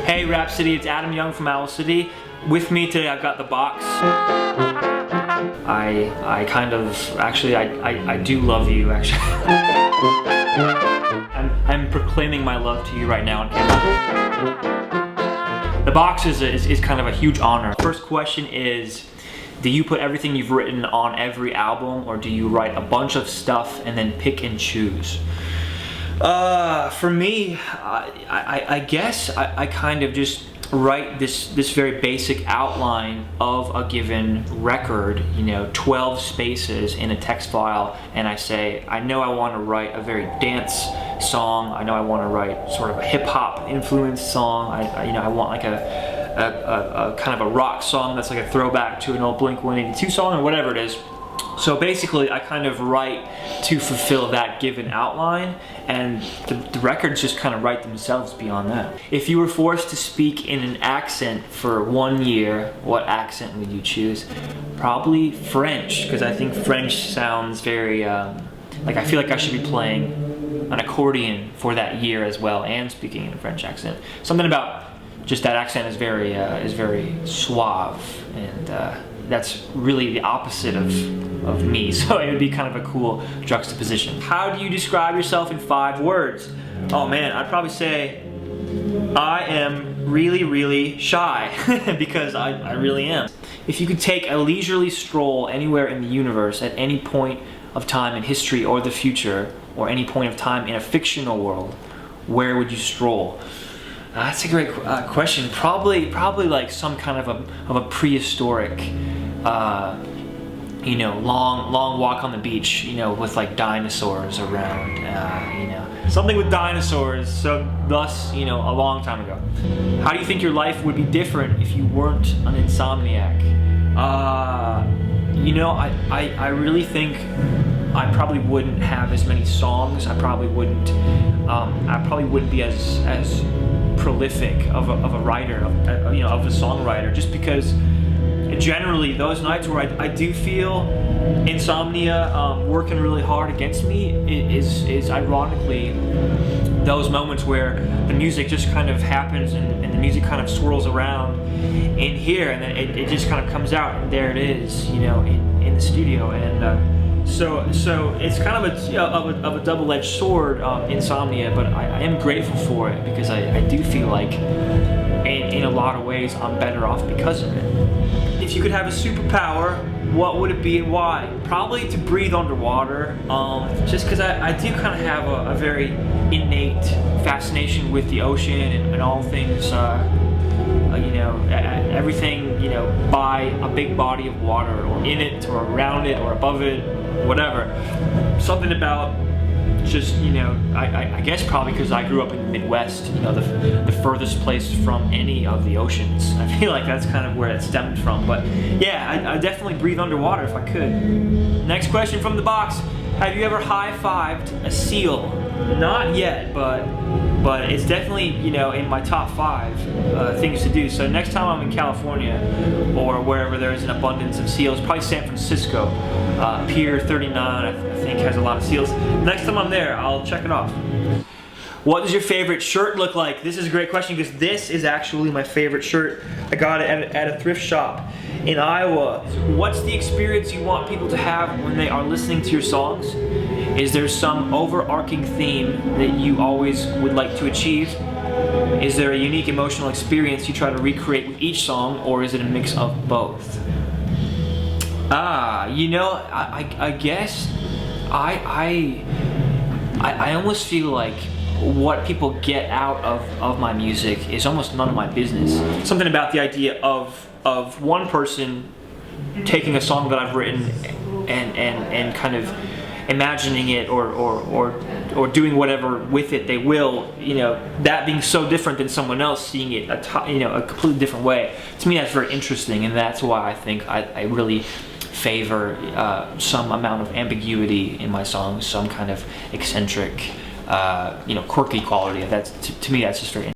Hey Rhapsody, it's Adam Young from Owl City. With me today I've got the box. I kind of, actually, I do love you, actually. I'm proclaiming my love to you right now on camera. The box is kind of a huge honor. First question is, do you put everything you've written on every album, or do you write a bunch of stuff and then pick and choose? For me, I guess I kind of just write this very basic outline of a given record, 12 spaces in a text file, and I say, I know I want to write a very dance song, I know I want to write sort of a hip-hop influenced song, I want like a kind of a rock song that's like a throwback to an old Blink-182 song or whatever it is. So basically I kind of write to fulfill that given outline, and the records just kind of write themselves beyond that. If you were forced to speak in an accent for 1 year, what accent would you choose? Probably French, because I think French sounds very, like I feel like I should be playing an accordion for that year as well and speaking in a French accent. Something about just that accent is very suave, and that's really the opposite of me, so it would be kind of a cool juxtaposition. How do you describe yourself in 5 words? Oh man, I'd probably say I am really, really shy, because I really am. If you could take a leisurely stroll anywhere in the universe at any point of time in history or the future, or any point of time in a fictional world, where would you stroll? That's a great question. Probably like some kind of a prehistoric, long walk on the beach, with like dinosaurs around, something with dinosaurs. So thus, a long time ago. How do you think your life would be different if you weren't an insomniac? I really think I probably wouldn't have as many songs. I probably wouldn't be as prolific of a writer, of a songwriter, just because generally those nights where I do feel insomnia working really hard against me is ironically those moments where the music just kind of happens and the music kind of swirls around in here, and then it just kind of comes out, and there it is, in the studio. And so it's kind of a double-edged sword, insomnia, but I am grateful for it, because I do feel like in a lot of ways I'm better off because of it. If you could have a superpower, what would it be and why? Probably to breathe underwater, just because I do kind of have a very innate fascination with the ocean and all things, everything, by a big body of water, or in it, or around it, or above it, whatever. Something about just, I guess probably because I grew up in the Midwest, the furthest place from any of the oceans. I feel like that's kind of where it stemmed from. But yeah, I definitely breathe underwater if I could. Next question from the box. Have you ever high-fived a seal? Not yet, but it's definitely, in my top 5 things to do. So next time I'm in California, or wherever there is an abundance of seals, probably San Francisco, Pier 39 I think has a lot of seals. Next time I'm there, I'll check it off. What does your favorite shirt look like? This is a great question, because this is actually my favorite shirt. I got it at a thrift shop in Iowa. What's the experience you want people to have when they are listening to your songs? Is there some overarching theme that you always would like to achieve? Is there a unique emotional experience you try to recreate with each song, or is it a mix of both? I guess I almost feel like what people get out of my music is almost none of my business. Something about the idea of one person taking a song that I've written and kind of imagining it or doing whatever with it they will, that being so different than someone else seeing it a completely different way. To me, that's very interesting, and that's why I think I really favor some amount of ambiguity in my songs, some kind of eccentric, quirky quality. To me, that's just very interesting.